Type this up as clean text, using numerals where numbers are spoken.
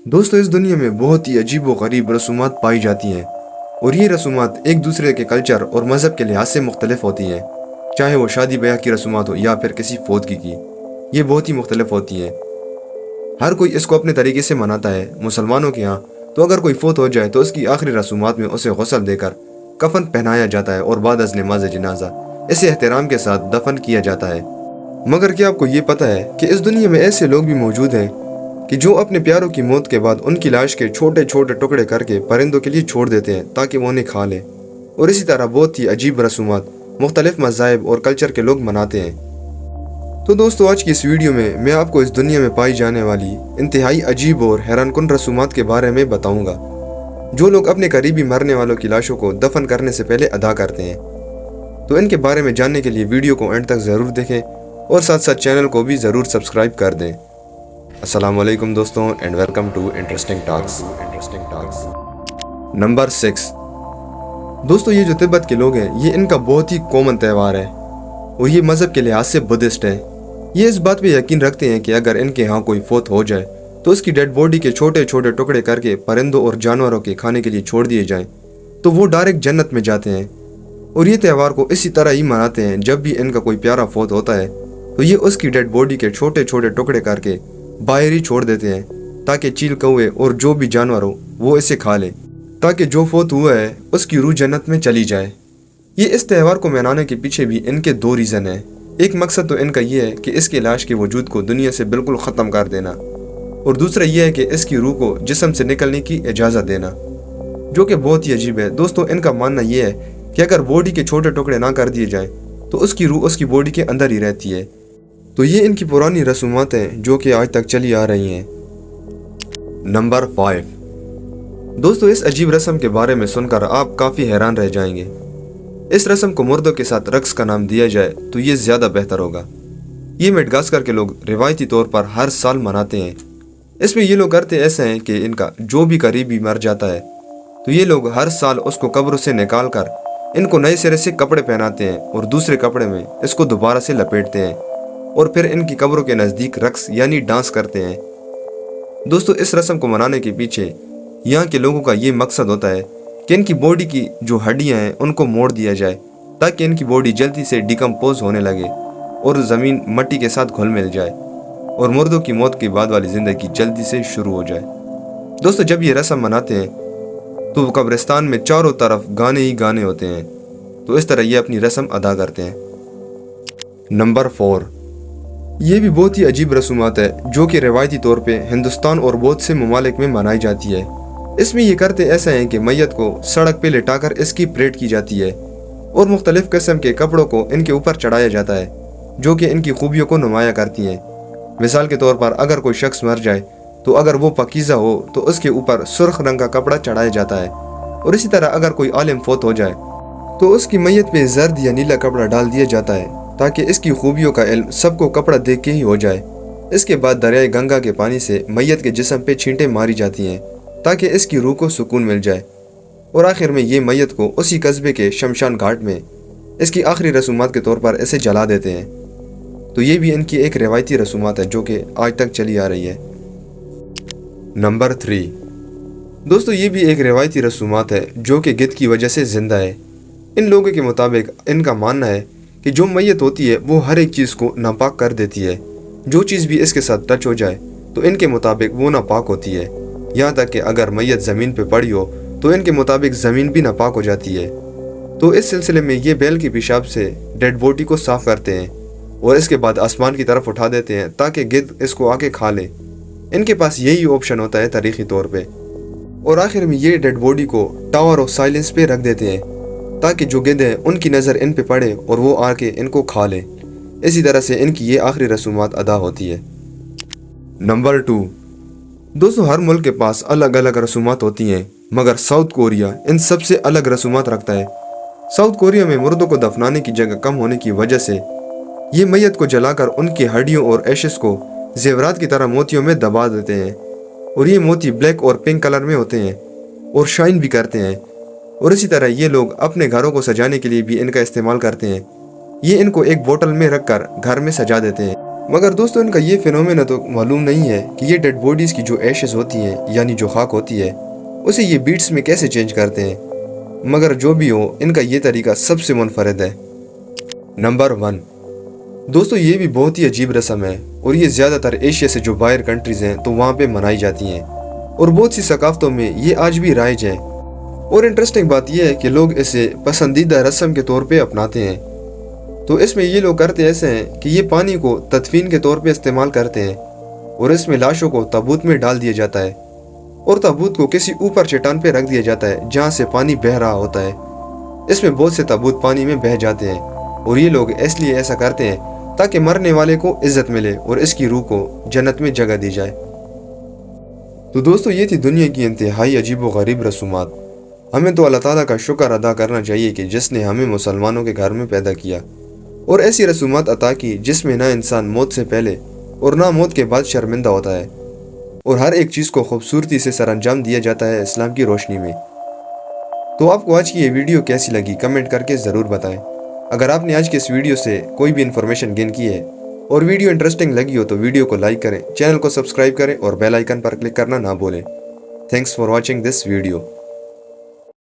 दोस्तों, इस दुनिया में बहुत ही अजीब व गरीब रसूमात पाई जाती हैं और ये रसूमात एक दूसरे के कल्चर और मज़हब के लिहाज से मुख्तलिफ होती हैं। चाहे वो शादी ब्याह की रसूमात हो या फिर किसी फौतगी की, ये बहुत ही मुख्तलिफ होती हैं। हर कोई इसको अपने तरीके से मनाता है। मुसलमानों के यहाँ तो अगर कोई फौत हो जाए तो उसकी आखिरी रसूमात में उसे गुस्ल देकर कफन पहनाया जाता है और बाद अज़ नमाज़ जनाजा इसे एहतराम के साथ दफन किया जाता है। मगर क्या आपको ये पता है कि इस दुनिया में ऐसे लोग भी मौजूद हैं कि जो अपने प्यारों की मौत के बाद उनकी लाश के छोटे छोटे टुकड़े करके परिंदों के लिए छोड़ देते हैं ताकि वो उन्हें खा लें। और इसी तरह बहुत ही अजीब रसूमात मुख्तलिफ मज़ाहिब और कल्चर के लोग मनाते हैं। तो दोस्तों, आज की इस वीडियो में मैं आपको इस दुनिया में पाई जाने वाली इंतहाई अजीब और हैरानकुन रसूमात के बारे में बताऊंगा, जो लोग अपने करीबी मरने वालों की लाशों को दफन करने से पहले अदा करते हैं। तो इनके बारे में जानने के लिए वीडियो को एंड तक ज़रूर देखें और साथ साथ चैनल को भी ज़रूर सब्सक्राइब कर दें। अस्सलाम वालेकुम दोस्तों and welcome to interesting talks. Number 6। दोस्तों, ये जो तिब्बत के लोग हैं, ये इनका बहुत ही कॉमन त्यौहार है और ये मज़हब के लिहाज से बुद्धिस्ट है। ये इस बात पे यकीन रखते हैं कि अगर इनके यहाँ कोई फौत हो जाए तो उसकी डेड बॉडी के छोटे छोटे टुकड़े करके परिंदों और जानवरों के खाने के लिए छोड़ दिए जाएं तो वो डायरेक्ट जन्नत में जाते हैं। और ये त्यौहार को इसी तरह ही मनाते हैं। जब भी इनका कोई प्यारा फौत होता है तो ये उसकी डेड बॉडी के छोटे छोटे टुकड़े करके बाहर ही छोड़ देते हैं ताकि चील कौवे और जो भी जानवर हो वो इसे खा ले, ताकि जो फौत हुआ है उसकी रूह जन्नत में चली जाए। ये इस त्यौहार को मनाने के पीछे भी इनके दो रीज़न है। एक मकसद तो इनका ये है कि इसकी लाश के वजूद को दुनिया से बिल्कुल ख़त्म कर देना, और दूसरा ये है कि इसकी रूह को जिस्म से निकलने की इजाज़त देना, जो कि बहुत ही अजीब है। दोस्तों, इनका मानना ये है कि अगर बॉडी के छोटे टुकड़े ना कर दिए जाएं तो उसकी रूह उसकी बॉडी के अंदर ही रहती है। तो ये इनकी पुरानी रसूमात हैं जो कि आज तक चली आ रही हैं। नंबर 5। दोस्तों, इस अजीब रस्म के बारे में सुनकर आप काफ़ी हैरान रह जाएंगे। इस रस्म को मुर्दों के साथ रक्स का नाम दिया जाए तो ये ज़्यादा बेहतर होगा। ये मेडागास्कर के लोग रिवायती तौर पर हर साल मनाते हैं। इसमें ये लोग करते ऐसे हैं कि इनका जो भी करीबी मर जाता है तो ये लोग हर साल उसको कब्र से निकाल कर इनको नए सिरे से कपड़े पहनाते हैं और दूसरे कपड़े में इसको दोबारा से लपेटते हैं और फिर इनकी कब्रों के नज़दीक रक्स यानी डांस करते हैं। दोस्तों, इस रस्म को मनाने के पीछे यहाँ के लोगों का ये मकसद होता है कि इनकी बॉडी की जो हड्डियाँ हैं उनको मोड़ दिया जाए ताकि इनकी बॉडी जल्दी से डिकम्पोज होने लगे और ज़मीन मट्टी के साथ घुल मिल जाए और मुर्दों की मौत के बाद वाली ज़िंदगी जल्दी से शुरू हो जाए। दोस्तों, जब ये रस्म मनाते हैं तो कब्रिस्तान में चारों तरफ गाने ही गाने होते हैं। तो इस तरह ये अपनी रस्म अदा करते हैं। नंबर 4। ये भी बहुत ही अजीब रसूमात है जो कि रिवायती तौर पे हिंदुस्तान और बहुत से ममालिक में मनाई जाती है। इसमें ये करते ऐसा है कि मैयत को सड़क पे लिटाकर इसकी परेड की जाती है और मुख्तलिफ किस्म के कपड़ों को इनके ऊपर चढ़ाया जाता है जो कि इनकी खूबियों को नुमाया करती हैं। मिसाल के तौर पर अगर कोई शख्स मर जाए तो अगर वो पकीज़ा हो तो उसके ऊपर सुर्ख रंग का कपड़ा चढ़ाया जाता है, और इसी तरह अगर कोई आलिम फौत हो जाए तो उसकी मैयत पे जर्द या नीला कपड़ा डाल दिया जाता है ताकि इसकी खूबियों का इल्म सबको कपड़ा देख के ही हो जाए। इसके बाद दरियाए गंगा के पानी से मैयत के जिस्म पे छींटे मारी जाती हैं ताकि इसकी रूह को सुकून मिल जाए, और आखिर में ये मैयत को उसी कस्बे के शमशान घाट में इसकी आखिरी रसूमात के तौर पर इसे जला देते हैं। तो ये भी इनकी एक रिवायती रसूमात है जो कि आज तक चली आ रही है। नंबर 3। दोस्तों, ये भी एक रिवायती रसूमात है जो कि गिद्ध की वजह से ज़िंदा है। इन लोगों के मुताबिक इनका मानना है कि जो मैयत होती है वो हर एक चीज़ को नापाक कर देती है। जो चीज़ भी इसके साथ टच हो जाए तो इनके मुताबिक वो नापाक होती है। यहाँ तक कि अगर मैयत ज़मीन पे पड़ी हो तो इनके मुताबिक ज़मीन भी नापाक हो जाती है। तो इस सिलसिले में ये बैल के पेशाब से डेड बॉडी को साफ़ करते हैं और इसके बाद आसमान की तरफ उठा देते हैं ताकि गिद्ध इसको आके खा ले। इनके पास यही ऑप्शन होता है तारीखी तौर पे। और आखिर में ये डेड बॉडी को टावर ऑफ साइलेंस पे रख देते हैं ताकि जो गिद्ध हैं उनकी नज़र इन पे पड़े और वो आके इनको खा ले। इसी तरह से इनकी ये आखिरी रसूमात अदा होती है। नंबर 2। दोस्तों, हर मुल्क के पास अलग अलग रसूमात होती हैं, मगर साउथ कोरिया इन सबसे अलग रसूमात रखता है। साउथ कोरिया में मुर्दों को दफनाने की जगह कम होने की वजह से ये मैयत को जलाकर उनकी हड्डियों और एशेस को जेवरात की तरह मोतियों में दबा देते हैं, और ये मोती ब्लैक और पिंक कलर में होते हैं और शाइन भी करते हैं। और इसी तरह ये लोग अपने घरों को सजाने के लिए भी इनका इस्तेमाल करते हैं। ये इनको एक बोतल में रखकर घर में सजा देते हैं। मगर दोस्तों इनका ये फिनोमेना तो मालूम नहीं है कि ये डेड बॉडीज़ की जो एशेज़ होती हैं यानी जो खाक होती है उसे ये बीट्स में कैसे चेंज करते हैं। मगर जो भी हो इनका ये तरीका सबसे मुनफरद है। नंबर 1, दोस्तों ये भी बहुत ही अजीब रस्म है और ये ज़्यादातर एशिया से जो बाहर कंट्रीज़ हैं तो वहाँ पे मनाई जाती हैं और बहुत सी सकाफ़तों में ये आज भी राइज है। और इंटरेस्टिंग बात यह है कि लोग इसे पसंदीदा रस्म के तौर पे अपनाते हैं। तो इसमें ये लोग करते ऐसे हैं कि ये पानी को तदफीन के तौर पे इस्तेमाल करते हैं और इसमें लाशों को ताबूत में डाल दिया जाता है और ताबूत को किसी ऊपर चट्टान पे रख दिया जाता है जहाँ से पानी बह रहा होता है। इसमें बहुत से ताबूत पानी में बह जाते हैं और ये लोग इसलिए ऐसा करते हैं ताकि मरने वाले को इज्जत मिले और इसकी रूह को जन्नत में जगह दी जाए। तो दोस्तों ये थी दुनिया की इंतहाई अजीब व गरीब रसूमात। हमें तो अल्लाह ताला का शुक्र अदा करना चाहिए कि जिसने हमें मुसलमानों के घर में पैदा किया और ऐसी रसूमात अता की जिसमें ना इंसान मौत से पहले और ना मौत के बाद शर्मिंदा होता है और हर एक चीज़ को खूबसूरती से सरअंजाम दिया जाता है इस्लाम की रोशनी में। तो आपको आज की ये वीडियो कैसी लगी कमेंट करके ज़रूर बताएं। अगर आपने आज के इस वीडियो से कोई भी इन्फॉर्मेशन गेन की है और वीडियो इंटरेस्टिंग लगी हो तो वीडियो को लाइक करें, चैनल को सब्सक्राइब करें और बेल आइकन पर क्लिक करना ना भूलें। Thanks for watching this video.